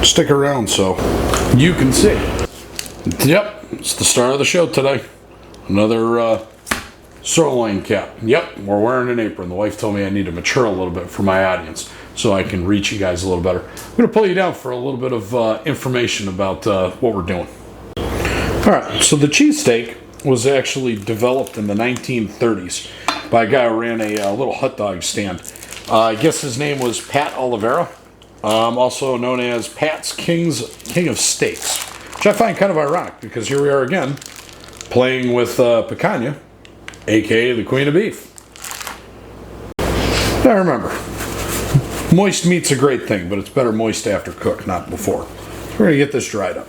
Stick around so you can see. Yep, it's the start of the show today. Another sirloin cap. Yep, we're wearing an apron. The wife told me I need to mature a little bit for my audience so I can reach you guys a little better. I'm going to pull you down for a little bit of information about what we're doing. Alright, so the cheesesteak was actually developed in the 1930s by a guy who ran a little hot dog stand. I guess his name was Pat Oliveira, also known as Pat's King of Steaks, which I find kind of ironic because here we are again playing with Picanha, aka the Queen of Beef. Now remember, moist meat's a great thing, but it's better moist after cooked, not before. So we're going to get this dried up.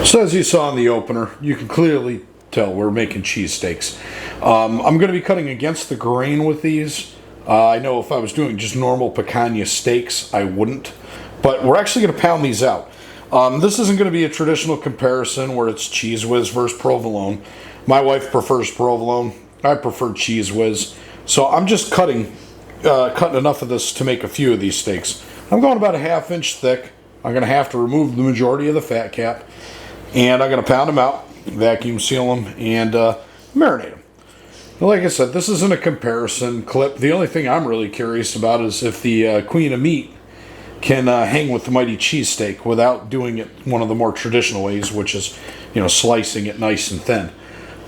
So as you saw in the opener, you can clearly tell we're making cheesesteaks. I'm going to be cutting against the grain with these. I know if I was doing just normal picanha steaks, I wouldn't. But we're actually going to pound these out. This isn't going to be a traditional comparison where it's Cheese Whiz versus provolone. My wife prefers provolone. I prefer Cheese Whiz. So I'm just cutting enough of this to make a few of these steaks. I'm going about a 1/2 inch thick. I'm going to have to remove the majority of the fat cap. And I'm going to pound them out, vacuum seal them, and marinate them. Now, like I said, this isn't a comparison clip. The only thing I'm really curious about is if the Queen of Meat can hang with the mighty cheesesteak without doing it one of the more traditional ways, which is, slicing it nice and thin.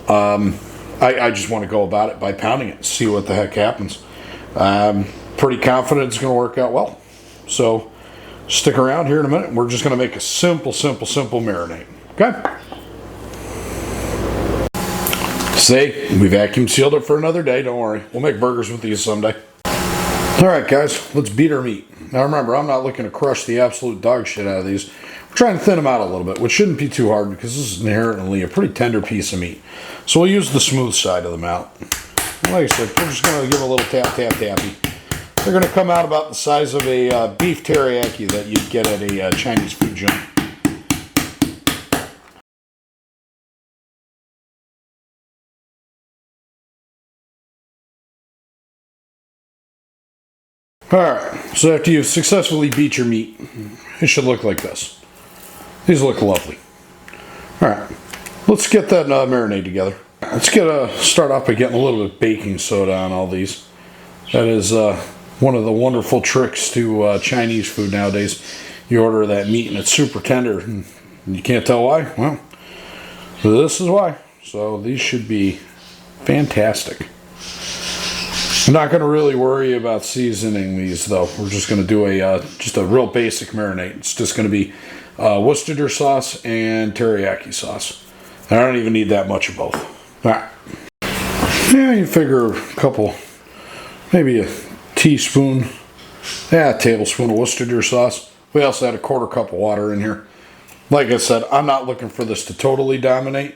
I just want to go about it by pounding it, see what the heck happens. I'm pretty confident it's going to work out well. So stick around here in a minute. We're just going to make a simple marinade. Okay. See, we vacuum sealed it for another day. Don't worry. We'll make burgers with these someday. All right, guys, let's beat our meat. Now remember, I'm not looking to crush the absolute dog shit out of these. We're trying to thin them out a little bit, which shouldn't be too hard because this is inherently a pretty tender piece of meat. So we'll use the smooth side of them out. And like I said, we're just going to give a little tappy. They're going to come out about the size of a beef teriyaki that you'd get at a Chinese food joint. Alright, so after you've successfully beat your meat, it should look like this. These look lovely. Alright, let's get that marinade together. Let's start off by getting a little bit of baking soda on all these. That is one of the wonderful tricks to Chinese food nowadays. You order that meat and it's super tender, and you can't tell why? Well, this is why. So these should be fantastic. I'm not going to really worry about seasoning these though. We're just going to do just a real basic marinade. It's just going to be Worcestershire sauce and teriyaki sauce. I don't even need that much of both. Alright. Yeah, you figure a couple, maybe a teaspoon, a tablespoon of Worcestershire sauce. We also had a 1/4 cup of water in here. Like I said, I'm not looking for this to totally dominate.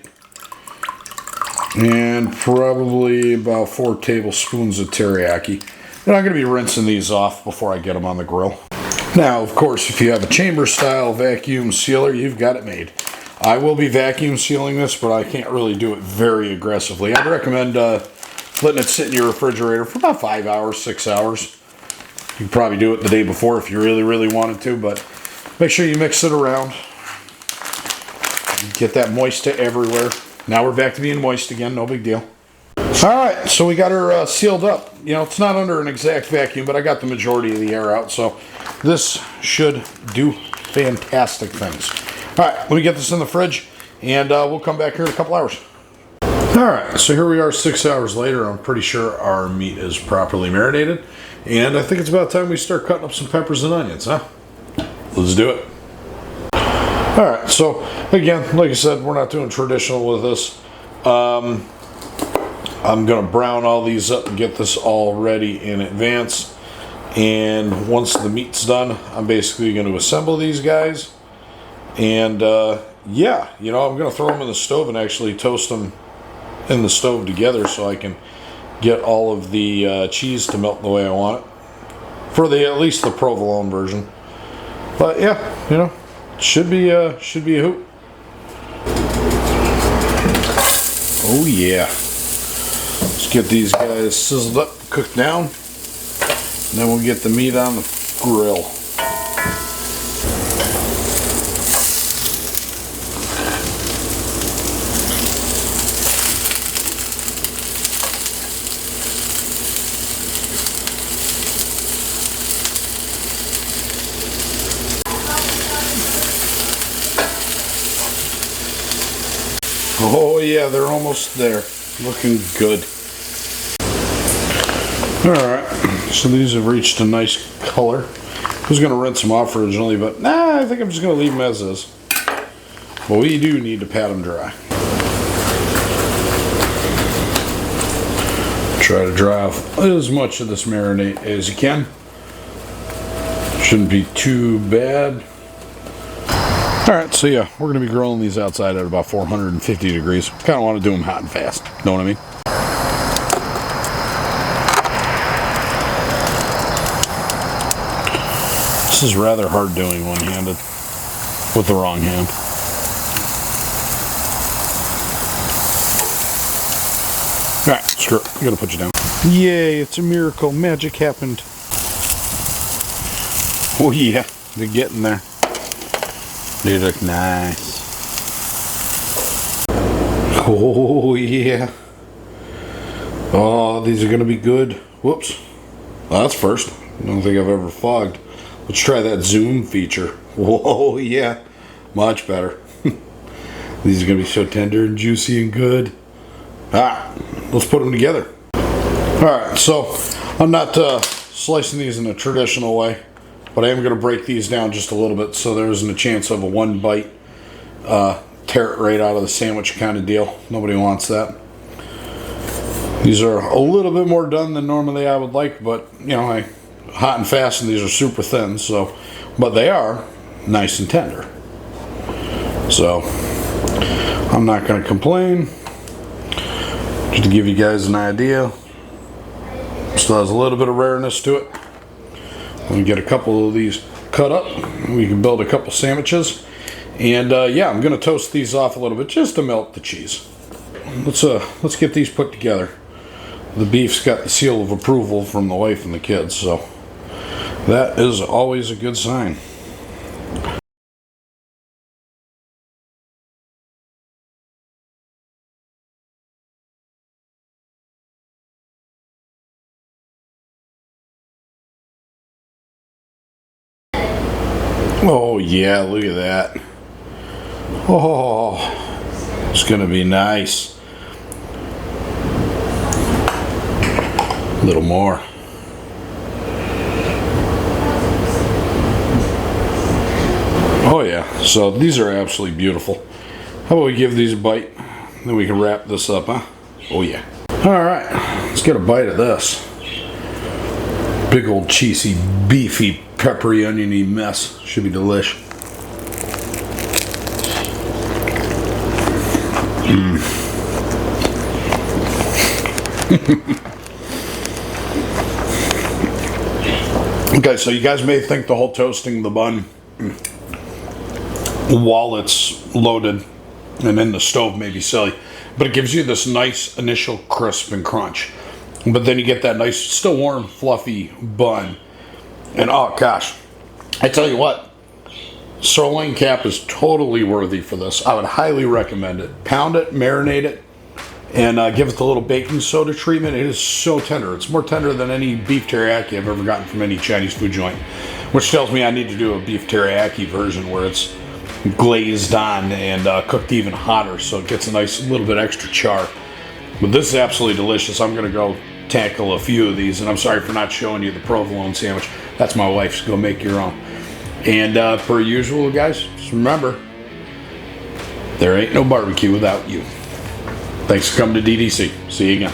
And probably about 4 tablespoons of teriyaki. And I'm going to be rinsing these off before I get them on the grill. Now, of course, if you have a chamber style vacuum sealer, you've got it made. I will be vacuum sealing this, but I can't really do it very aggressively. I'd recommend letting it sit in your refrigerator for about 5 hours, 6 hours. You can probably do it the day before if you really wanted to, but make sure you mix it around. Get that moisture everywhere. Now we're back to being moist again, no big deal. Alright, so we got her sealed up. It's not under an exact vacuum, but I got the majority of the air out, so this should do fantastic things. Alright, let me get this in the fridge, and we'll come back here in a couple hours. Alright, so here we are 6 hours later. I'm pretty sure our meat is properly marinated, and I think it's about time we start cutting up some peppers and onions, huh? Let's do it. Alright, so again, like I said, we're not doing traditional with this. I'm going to brown all these up and get this all ready in advance. And once the meat's done, I'm basically going to assemble these guys. And yeah, I'm going to throw them in the stove and actually toast them in the stove together so I can get all of the cheese to melt the way I want it. For at least the provolone version. But yeah, should be a hoot. Oh yeah. Let's get these guys sizzled up, cooked down, and then we'll get the meat on the grill. yeah, they're almost there. Looking good. Alright, so these have reached a nice color. I was going to rinse them off originally, but nah, I think I'm just going to leave them as is. But we do need to pat them dry. Try to dry off as much of this marinade as you can. Shouldn't be too bad. Alright, so yeah, we're going to be grilling these outside at about 450 degrees. Kind of want to do them hot and fast, know what I mean? This is rather hard doing one-handed with the wrong hand. Alright, screw it. I'm going to put you down. Yay, it's a miracle. Magic happened. Oh yeah, they're getting there. They look nice. Oh yeah. Oh, these are gonna be good. Whoops. Well, that's first. I don't think I've ever fogged. Let's try that zoom feature. Whoa, yeah. Much better. These are gonna be so tender and juicy and good. Alright, let's put them together. Alright, so I'm not slicing these in a traditional way, but I am going to break these down just a little bit so there isn't a chance of a one bite tear it right out of the sandwich kind of deal. Nobody wants that. These are a little bit more done than normally I would like, but you know, hot and fast, and these are super thin, so, but they are nice and tender. So I'm not going to complain. Just to give you guys an idea, still has a little bit of rareness to it. Let me get a couple of these cut up. We can build a couple sandwiches. And yeah, I'm going to toast these off a little bit just to melt the cheese. Let's get these put together. The beef's got the seal of approval from the wife and the kids, so that is always a good sign. Oh yeah, look at that. Oh, it's gonna be nice. A little more. Oh yeah, so these are absolutely beautiful. How about we give these a bite, then we can wrap this up, huh? Oh yeah. Alright, let's get a bite of this. Big old cheesy, beefy, peppery, oniony mess. Should be delish. Okay, so you guys may think the whole toasting the bun while it's loaded and in the stove may be silly, but it gives you this nice initial crisp and crunch. But then you get that nice, still warm, fluffy bun. And oh gosh, I tell you what, sirloin cap is totally worthy for this. I would highly recommend it. Pound it, marinate it, and give it the little baking soda treatment. It is so tender. It's more tender than any beef teriyaki I've ever gotten from any Chinese food joint, which tells me I need to do a beef teriyaki version where it's glazed on and cooked even hotter, so it gets a nice little bit extra char. But this is absolutely delicious. I'm going to go tackle a few of these, and I'm sorry for not showing you the provolone sandwich. That's my wife's. Go make your own. And per usual, guys, just remember, there ain't no barbecue without you. Thanks for coming to d.d.c. See you again.